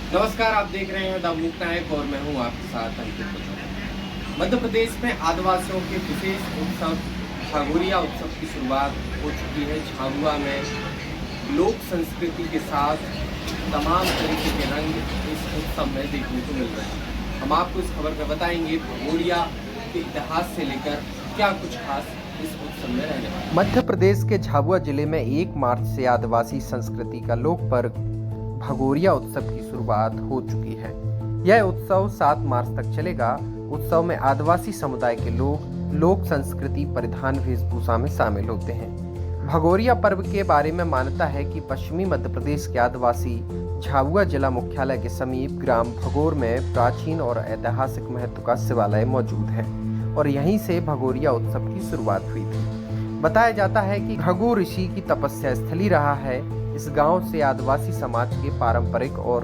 नमस्कार, आप देख रहे हैं द मूक नायक और मैं हूं आपके साथ अंकित कुमार। मध्य प्रदेश में आदिवासियों के विशेष उत्सव भागोरिया उत्सव की शुरुआत हो चुकी है। झाबुआ में लोक संस्कृति के साथ तमाम तरीके के रंग इस उत्सव में देखने को मिल रहे हैं। हम आपको इस खबर में बताएंगे भागोरिया के इतिहास से लेकर क्या कुछ खास इस उत्सव में रहने वाला है। मध्य प्रदेश के झाबुआ जिले में 1 मार्च से आदिवासी संस्कृति का लोक पर्व भागोरिया उत्सव की शुरुआत हो चुकी है। यह उत्सव 7 मार्च तक चलेगा। उत्सव में आदिवासी समुदाय के लोग लोक संस्कृति परिधान वेशभूषा में शामिल होते हैं। भागोरिया पर्व के बारे में मान्यता है कि पश्चिमी मध्य प्रदेश के आदिवासी झाबुआ जिला मुख्यालय के समीप ग्राम भगोर में प्राचीन और ऐतिहासिक महत्व का शिवालय मौजूद है और यहीं से भागोरिया उत्सव की शुरुआत हुई थी। बताया जाता है कि भृगु ऋषि की तपस्या स्थली रहा है। इस गांव से आदिवासी समाज के पारंपरिक और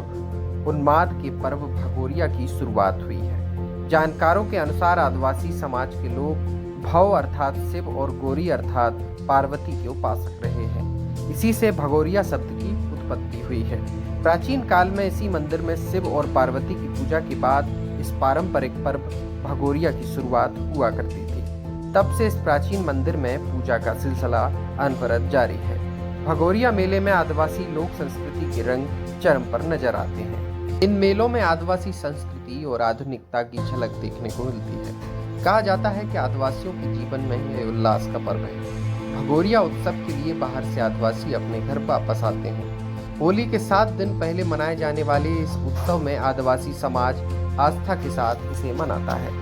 उन्माद के पर्व भागोरिया की शुरुआत हुई है। जानकारों के अनुसार आदिवासी समाज के लोग भव अर्थात शिव और गौरी अर्थात पार्वती के उपासक रहे हैं। इसी से भागोरिया शब्द की उत्पत्ति हुई है। प्राचीन काल में इसी मंदिर में शिव और पार्वती की पूजा के बाद इस पारंपरिक पर्व भागोरिया की शुरुआत हुआ करती थी। तब से इस प्राचीन मंदिर में पूजा का सिलसिला अनवरत जारी है। भागोरिया मेले में आदिवासी लोक संस्कृति के रंग चरम पर नजर आते हैं। इन मेलों में आदिवासी संस्कृति और आधुनिकता की झलक देखने को मिलती है। कहा जाता है कि आदिवासियों के जीवन में यह उल्लास का पर्व है। भागोरिया उत्सव के लिए बाहर से आदिवासी अपने घर वापस आते हैं। होली के 7 दिन पहले मनाए जाने वाले इस उत्सव में आदिवासी समाज आस्था के साथ इसे मनाता है।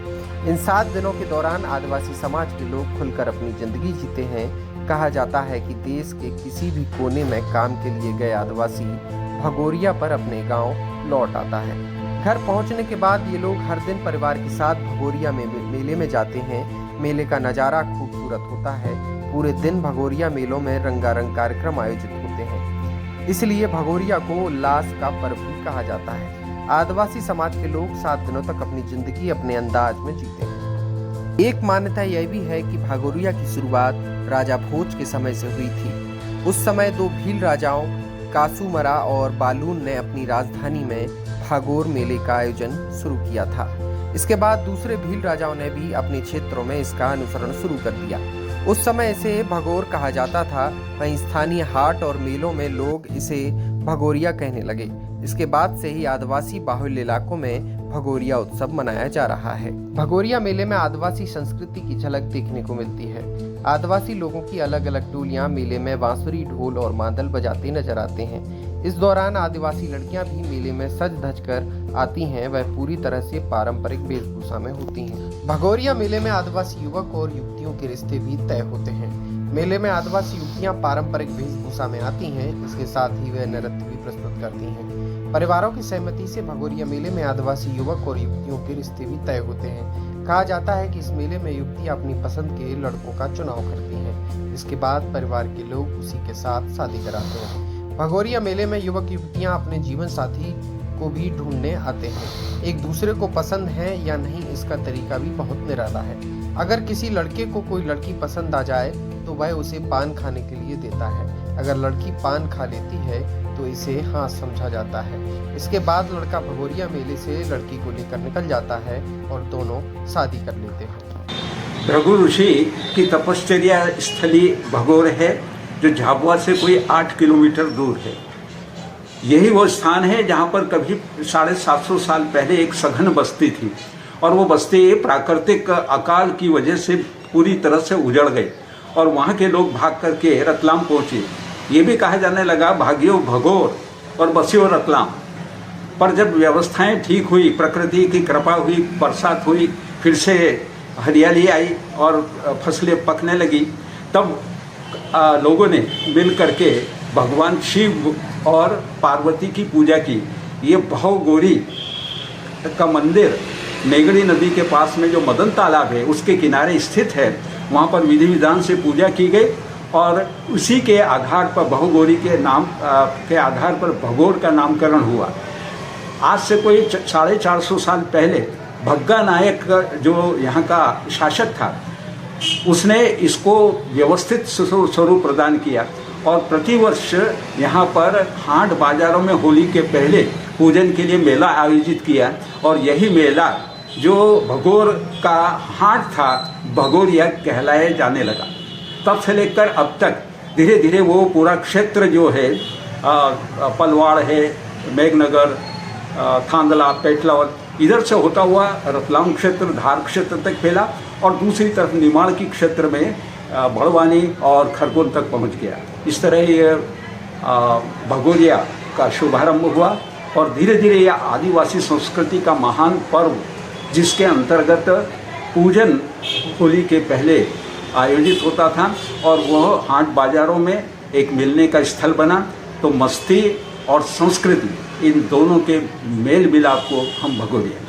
इन 7 दिनों के दौरान आदिवासी समाज के लोग खुलकर अपनी जिंदगी जीते हैं। कहा जाता है कि देश के किसी भी कोने में काम के लिए गए आदिवासी भागोरिया पर अपने गांव लौट आता है। घर पहुंचने के बाद ये लोग हर दिन परिवार के साथ भागोरिया में मेले में जाते हैं। मेले का नज़ारा खूबसूरत होता है। पूरे दिन भागोरिया मेलों में रंगारंग कार्यक्रम आयोजित होते हैं, इसलिए भागोरिया को उल्लास का पर्व भी कहा जाता है। आदिवासी समाज के लोग 7 दिनों तक अपनी जिंदगी अपने अंदाज में जीते हैं। एक मान्यता यह भी है कि भागोरिया की शुरुआत राजा भोज के समय से हुई थी। उस समय 2 भील राजाओं कासूमरा और बालून ने अपनी राजधानी में भागोर मेले का आयोजन शुरू किया था। इसके बाद दूसरे भील राजाओं ने भी अपने क्षेत्रों में इसका अनुसरण शुरू कर दिया। उस समय इसे भागोर कहा जाता था। वहीं स्थानीय हाट और मेलों में लोग इसे भागोरिया कहने लगे। इसके बाद से ही आदिवासी बाहुल्य इलाकों में भागोरिया उत्सव मनाया जा रहा है। भागोरिया मेले में आदिवासी संस्कृति की झलक देखने को मिलती है। आदिवासी लोगों की अलग अलग टोलियां मेले में बांसुरी, ढोल और मादल बजाते नजर आते हैं। इस दौरान आदिवासी लड़कियां भी मेले में सज धज कर आती हैं। वह पूरी तरह से पारंपरिक वेशभूषा में होती हैं। भागोरिया मेले में आदिवासी युवक और युवतियों के रिश्ते भी तय होते हैं। मेले में आदिवासी युवतियां पारंपरिक वेशभूषा में आती हैं। इसके साथ ही वह नृत्य भी प्रस्तुत करती हैं। परिवारों की सहमति से भागोरिया मेले में आदिवासी युवक और युवतियों के रिश्ते भी तय होते हैं। कहा जाता है कि इस मेले में युवतियां अपनी पसंद के लड़कों का चुनाव करती हैं। इसके बाद परिवार के लोग उसी के साथ शादी कराते हैं। भागोरिया मेले में युवक युवतियां अपने जीवन साथी को भी ढूंढने आते हैं। एक दूसरे को पसंद है या नहीं, इसका तरीका भी बहुत निराला है। अगर किसी लड़के को कोई लड़की पसंद आ जाए तो वह उसे पान खाने के लिए देता है। अगर लड़की पान खा लेती है तो इसे हाँ समझा जाता है। इसके बाद लड़का भागोरिया मेले से लड़की को लेकर निकल जाता है और दोनों शादी कर लेते हैं। भृगु ऋषि की तपश्चर्या स्थली भगोर है, जो झाबुआ से कोई 8 किलोमीटर दूर है। यही वो स्थान है जहाँ पर कभी 750 साल पहले एक सघन बस्ती थी और वो बस्ती प्राकृतिक अकाल की वजह से पूरी तरह से उजड़ गई और वहाँ के लोग भाग करके रतलाम पहुँचे। ये भी कहा जाने लगा भागियो भगोर और बसियो रतलाम। पर जब व्यवस्थाएं ठीक हुई, प्रकृति की कृपा हुई, बरसात हुई, फिर से हरियाली आई और फसलें पकने लगी, तब लोगों ने मिल करके भगवान शिव और पार्वती की पूजा की। ये भवगौरी का मंदिर नेगड़ी नदी के पास में जो मदन तालाब है उसके किनारे स्थित है। वहाँ पर विधि विधान से पूजा की गई और उसी के आधार पर भवगौरी के नाम के आधार पर भगोर का नामकरण हुआ। आज से कोई 450 साल पहले भग्गा नायक जो यहाँ का शासक था, उसने इसको व्यवस्थित स्वरूप प्रदान किया और प्रतिवर्ष यहाँ पर हाट बाजारों में होली के पहले पूजन के लिए मेला आयोजित किया और यही मेला जो भगोर का हाट था भगोरिया कहलाया जाने लगा। तब से लेकर अब तक धीरे धीरे वो पूरा क्षेत्र जो है पलवाड़ है, मेघनगर, थांदला, पेटलावत, इधर से होता हुआ रतलाम क्षेत्र, धार क्षेत्र तक फैला और दूसरी तरफ निमाड़ की क्षेत्र में बड़वानी और खरगोन तक पहुंच गया। इस तरह ये भगोरिया का शुभारंभ हुआ और धीरे धीरे यह आदिवासी संस्कृति का महान पर्व, जिसके अंतर्गत पूजन होली के पहले आयोजित होता था और वह हाट बाज़ारों में एक मिलने का स्थल बना। तो मस्ती और संस्कृति, इन दोनों के मेल मिलाप को हम भगोरिया